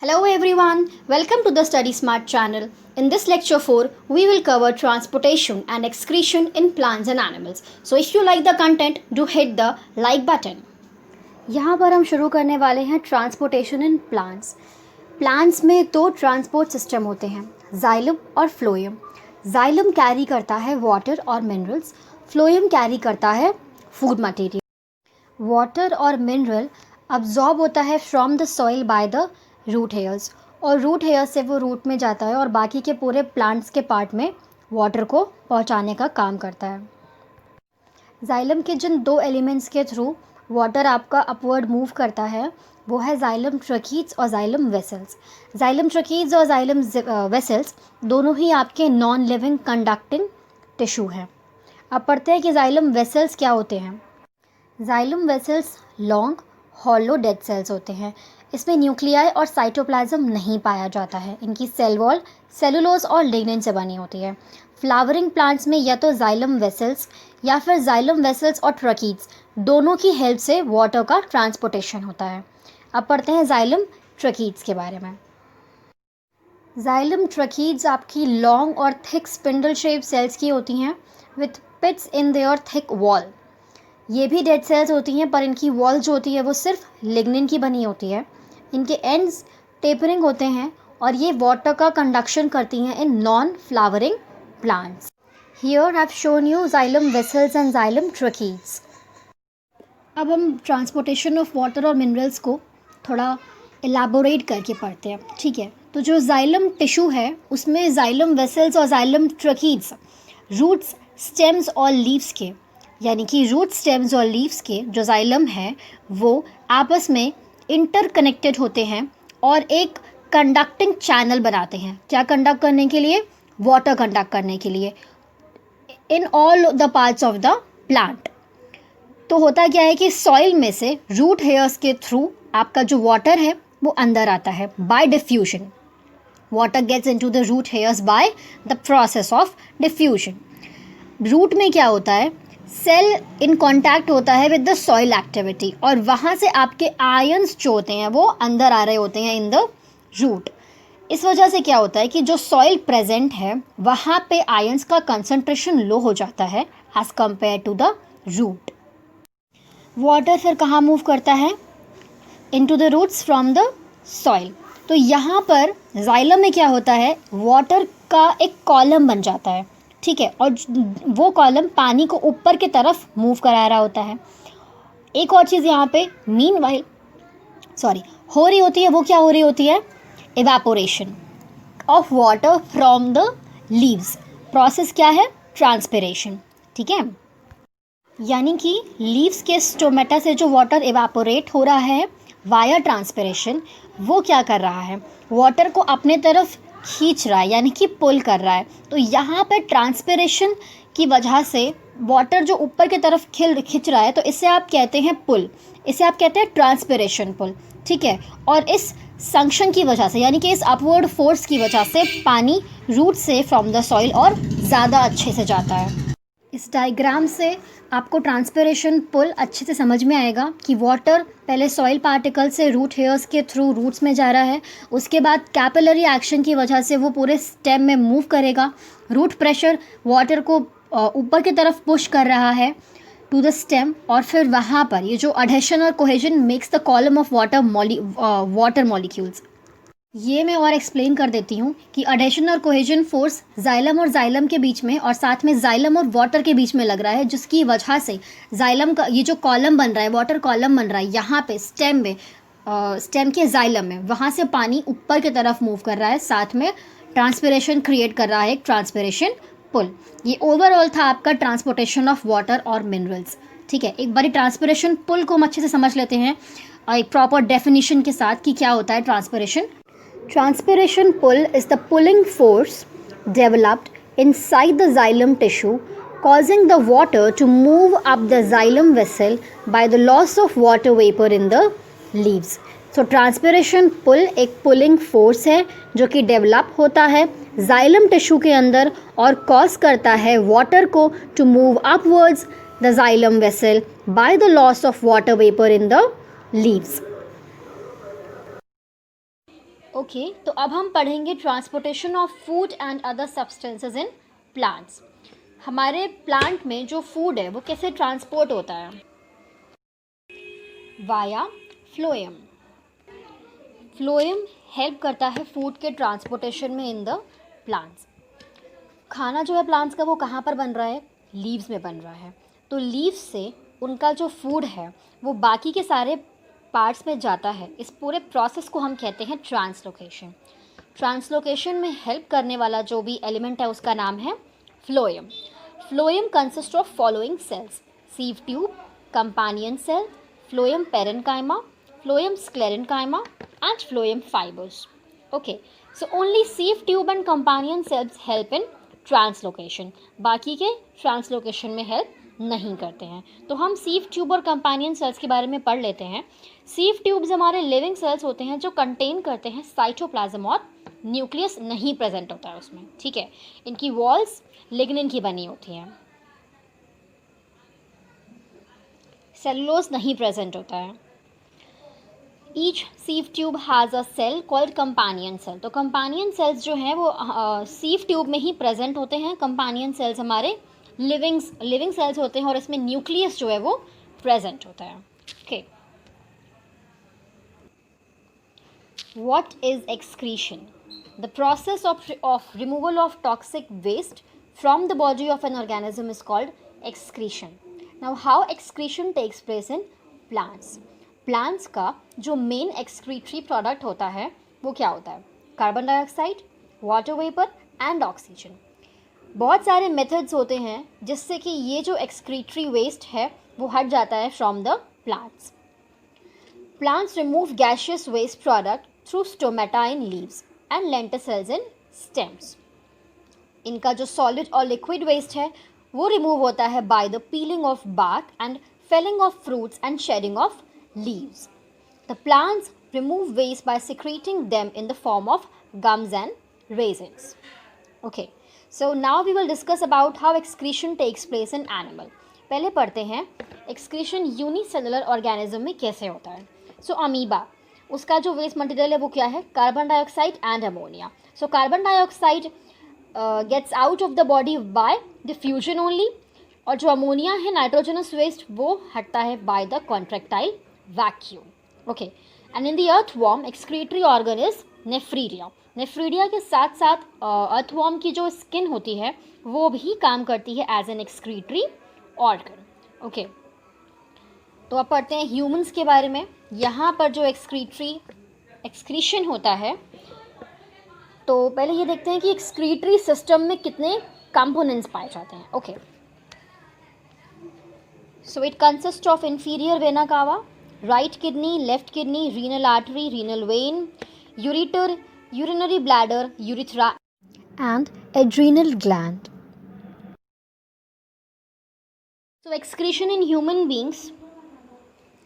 Hello everyone, welcome to the Study Smart channel. In this lecture 4, we will cover transportation and excretion in plants and animals. So if you like the content, do hit the like button. यहाँ पर हम शुरू करने वाले हैं transportation इन plants. Plants में दो transport system होते हैं, जाइलम और फ्लोएम. जाइलम कैरी करता है वाटर और मिनरल्स, फ्लोएम कैरी करता है फूड मटेरियल. वाटर और मिनरल अब्जॉर्ब होता है from the soil by the root hairs, और रूट हेयर से वो रूट में जाता है और बाकी के पूरे प्लांट्स के पार्ट में वाटर को पहुंचाने का काम करता है. जाइलम के जिन दो एलिमेंट्स के थ्रू वाटर आपका अपवर्ड मूव करता है वो है जाइलम ट्रकीड्स और जाइलम वेसल्स. जाइलम ट्रकीड्स और जाइलम वेसल्स दोनों ही आपके नॉन लिविंग कंडक्टिंग टिश्यू हैं. अब पढ़ते हैं कि जाइलम वेसल्स क्या होते हैं. Xylem vessels long hollow dead cells होते हैं. इसमें न्यूक्लियाई और साइटोप्लाज्म नहीं पाया जाता है. इनकी सेल वॉल सेलुलोज और लिग्निन से बनी होती है. फ्लावरिंग प्लांट्स में या तो जाइलम वेसल्स या फिर जाइलम वेसल्स और ट्रकीड्स दोनों की हेल्प से वाटर का ट्रांसपोर्टेशन होता है. अब पढ़ते हैं जाइलम ट्रकीड्स के बारे में. जाइलम ट्रकीड्स आपकी लॉन्ग और थिक स्पिंडल शेप सेल्स की होती हैं with pits in their thick wall. ये भी डेड सेल्स होती हैं पर इनकी वॉल जो होती है वो सिर्फ लिग्निन की बनी होती है. इनके एंड्स टेपरिंग होते हैं और ये वाटर का कंडक्शन करती हैं in non flowering plants. Here I have shown you xylem vessels and xylem tracheids. अब हम ट्रांसपोर्टेशन ऑफ वाटर और मिनरल्स को थोड़ा एलाबोरेट करके पढ़ते हैं. ठीक है, तो जो जाइलम टिश्यू है उसमें जाइलम वेसल्स और जाइलम ट्रकीड्स रूट्स, स्टेम्स और लीव्स के, यानी कि रूट, स्टेम्स और लीव्स के जो जाइलम है वो आपस में इंटरकनेक्टेड होते हैं और एक कंडक्टिंग चैनल बनाते हैं. क्या कंडक्ट करने के लिए? वाटर कंडक्ट करने के लिए in all the parts of the plant. तो होता क्या है कि सॉइल में से रूट हेयर्स के थ्रू आपका जो वाटर है वो अंदर आता है by diffusion. Water gets into the root hairs by the process of diffusion. Root में क्या होता है, सेल इन कांटेक्ट होता है विद द सॉइल एक्टिविटी और वहाँ से आपके आयंस जो होते हैं वो अंदर आ रहे होते हैं इन द रूट. इस वजह से क्या होता है कि जो सॉइल प्रेजेंट है वहाँ पे आयंस का कंसंट्रेशन लो हो जाता है as compare to the root. Water फिर कहाँ मूव करता है? Into the roots from the soil. तो यहाँ पर जाइलम में क्या होता है, वाटर का एक कॉलम बन जाता है. ठीक है, और वो कॉलम पानी को ऊपर की तरफ मूव करा रहा होता है. एक और चीज़ यहाँ पे मीनवाइल हो रही होती है, वो क्या हो रही होती है? Evaporation of water from the leaves. Process क्या है? ट्रांसपिरेशन. ठीक है, यानी कि लीव्स के स्टोमेटा से जो वाटर इवेपोरेट हो रहा है वाया ट्रांसपिरेशन, वो क्या कर रहा है? वाटर को अपने तरफ खींच रहा है, यानी कि पुल कर रहा है. तो यहाँ पे ट्रांसपिरेशन की वजह से वाटर जो ऊपर की तरफ खिंच रहा है, तो इसे आप कहते हैं पुल, इसे आप कहते हैं ट्रांसपिरेशन पुल. ठीक है, और इस संक्शन की वजह से, यानी कि इस अपवर्ड फोर्स की वजह से पानी रूट से फ्रॉम द सॉइल और ज़्यादा अच्छे से जाता है. इस डायग्राम से आपको ट्रांसपिरेशन पुल अच्छे से समझ में आएगा कि वाटर पहले सॉइल पार्टिकल से रूट हेयर्स के थ्रू रूट्स में जा रहा है, उसके बाद कैपिलरी एक्शन की वजह से वो पूरे स्टेम में मूव करेगा. रूट प्रेशर वाटर को ऊपर की तरफ पुश कर रहा है टू द स्टेम, और फिर वहाँ पर ये जो अडहेशन और cohesion makes the column of water molecules. ये मैं और एक्सप्लेन कर देती हूँ कि अडहेशन और कोहेजन फोर्स जाइलम और जाइलम के बीच में और साथ में जाइलम और वाटर के बीच में लग रहा है, जिसकी वजह से जाइलम का ये जो कॉलम बन रहा है, वाटर कॉलम बन रहा है यहाँ पे स्टेम के जाइलम में, वहाँ से पानी ऊपर की तरफ मूव कर रहा है, साथ में ट्रांसपिरेशन क्रिएट कर रहा है, एक ट्रांसपिरेशन पुल. ये ओवरऑल था आपका ट्रांसपोर्टेशन ऑफ वाटर और मिनरल्स. ठीक है, एक बारी ट्रांसपिरेशन पुल को हम अच्छे से समझ लेते हैं और एक प्रॉपर डेफिनेशन के साथ कि क्या होता है transpiration. Transpiration pull is the pulling force developed inside the xylem tissue, causing the water to move up the xylem vessel by the loss of water vapor in the leaves. So transpiration pull एक pulling force है जो कि develop होता है xylem tissue के अंदर और cause करता है water को to move upwards the xylem vessel by the loss of water vapor in the leaves. Okay, तो अब हम पढ़ेंगे transportation of food and other substances in plants. हमारे प्लांट में जो फूड है वो कैसे ट्रांसपोर्ट होता है? Via phloem. फ्लोएम हेल्प करता है फूड के ट्रांसपोर्टेशन में इन द प्लांट्स। खाना जो है प्लांट्स का वो कहाँ पर बन रहा है? लीव्स में बन रहा है। तो लीव्स से उनका जो फूड है वो बाकी के सारे पार्ट्स में जाता है। इस पूरे प्रोसेस को हम कहते हैं ट्रांसलोकेशन। ट्रांसलोकेशन में हेल्प करने वाला जो भी एलिमेंट है उसका नाम है phloem. Phloem consist of following cells: sieve tube, companion cell, phloem parenchyma, phloem sclerenchyma and phloem fibres. Okay, so only sieve tube and companion cells help in translocation. बाकी के ट्रांसलोकेशन में हेल्प नहीं करते हैं। तो हम सीव ट्यूब और companion sales के बारे में पढ़ लेते हैं। सीव ट्यूब्स हमारे लिविंग सेल्स होते हैं जो कंटेन करते हैं साइटोप्लाज्म और न्यूक्लियस नहीं प्रेजेंट होता है उसमें, ठीक है। इनकी वॉल्स लिग्निन की बनी होती हैं, सेलुलोज नहीं प्रेजेंट होता है। Each sieve tube has a cell called companion cell. तो कंपानियन सेल्स जो हैं वो सीव ट्यूब में ही प्रेजेंट होते हैं। कंपानियन सेल्स हमारे लिविंग सेल्स होते हैं और इसमें न्यूक्लियस जो है वो प्रेजेंट होता है। Okay, what is excretion? The process of removal of toxic waste from the body of an organism is called excretion. Now how excretion takes place in plants? Plants का जो मेन एक्सक्रीटरी प्रोडक्ट होता है वो क्या होता है? Carbon dioxide, water vapour and oxygen. बहुत सारे मेथड्स होते हैं जिससे कि ये जो एक्सक्रीटरी वेस्ट है वो हट जाता है from the plants. Plants remove gaseous waste product through stomata in leaves and lenticels in stems. इनका जो सॉलिड और लिक्विड वेस्ट है वो रिमूव होता है by the peeling of bark and felling of fruits and shedding of leaves. The plants remove waste by secreting them in the form of gums and raisins. Okay, so now we will discuss about how excretion takes place in animal. पहले पढ़ते हैं excretion unicellular organism में कैसे होता है। So amoeba, उसका जो waste material है वो क्या है? Carbon dioxide and ammonia. So carbon dioxide gets out of the body by diffusion only, और जो अमोनिया है नाइट्रोजनस वेस्ट वो हटता है by the contractile vacuum. Okay, and in the earthworm excretory organ is nephridia. Nephridia के साथ साथ earthworm की जो स्किन होती है वो भी काम करती है as an excretory organ. Okay, तो अब पढ़ते हैं ह्यूमंस के बारे में। यहाँ पर जो एक्सक्रीशन होता है, तो पहले ये देखते हैं कि एक्सक्रीटरी सिस्टम में कितने कंपोनेंट्स पाए जाते हैं। Okay, so it consists of inferior vena cava, right kidney, left kidney, renal artery, renal vein, ureter, urinary bladder, urethra and adrenal gland. So excretion in human beings,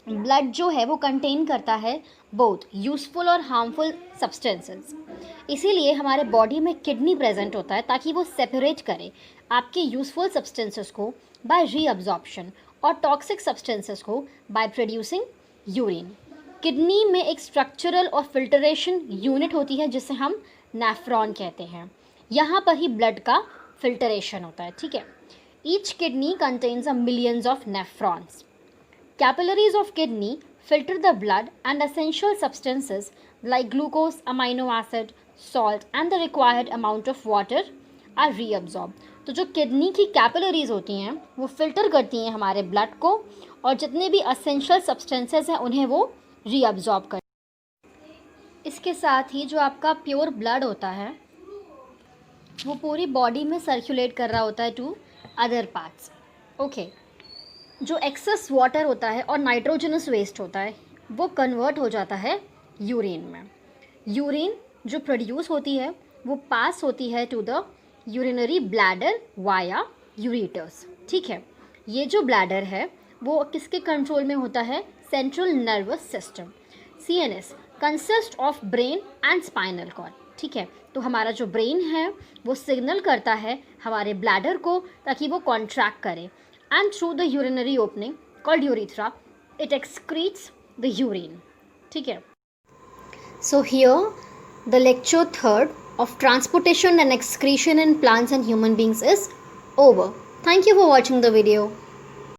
blood जो है वो contain करता है both useful और harmful substances. इसीलिए हमारे body में kidney present होता है ताकि वो सेपरेट करे आपके यूजफुल सब्सटेंसेस को बाय रीअब्जॉर्प्शन और टॉक्सिक सब्सटेंसेस को बाय प्रोड्यूसिंग यूरिन। किडनी में एक स्ट्रक्चरल और फिल्टरेशन यूनिट होती है जिसे हम नेफ्रॉन कहते हैं। यहाँ पर ही ब्लड का फिल्टरेशन होता है, ठीक है। Each kidney contains a millions of nephrons. Capillaries of kidney filter the blood and essential substances like glucose, amino acid, salt and the required amount of water are reabsorbed. तो जो kidney की capillaries होती हैं वो filter करती हैं हमारे blood को और जितने भी असेंशियल सब्सटेंसेस हैं उन्हें वो रीअब्जॉर्ब करती हैं। इसके साथ ही जो आपका प्योर ब्लड होता है वो पूरी बॉडी में सर्कुलेट कर रहा होता है टू अदर पार्ट्स। ओके, जो एक्सेस वाटर होता है और नाइट्रोजनस वेस्ट होता है वो कन्वर्ट हो जाता है यूरिन में। यूरिन जो प्रोड्यूस होती है वो पास होती है to the urinary bladder via ureters, ठीक है। ये जो ब्लैडर है वो किसके कंट्रोल में होता है? Central nervous system, CNS, consist of brain and spinal cord, ठीक है। तो हमारा जो ब्रेन है वो सिग्नल करता है हमारे ब्लैडर को ताकि वो कॉन्ट्रैक्ट करे, and through the urinary opening called urethra it excretes the urine, ठीक है। So here The lecture third of transportation and excretion in plants and human beings is over. Thank you for watching the video.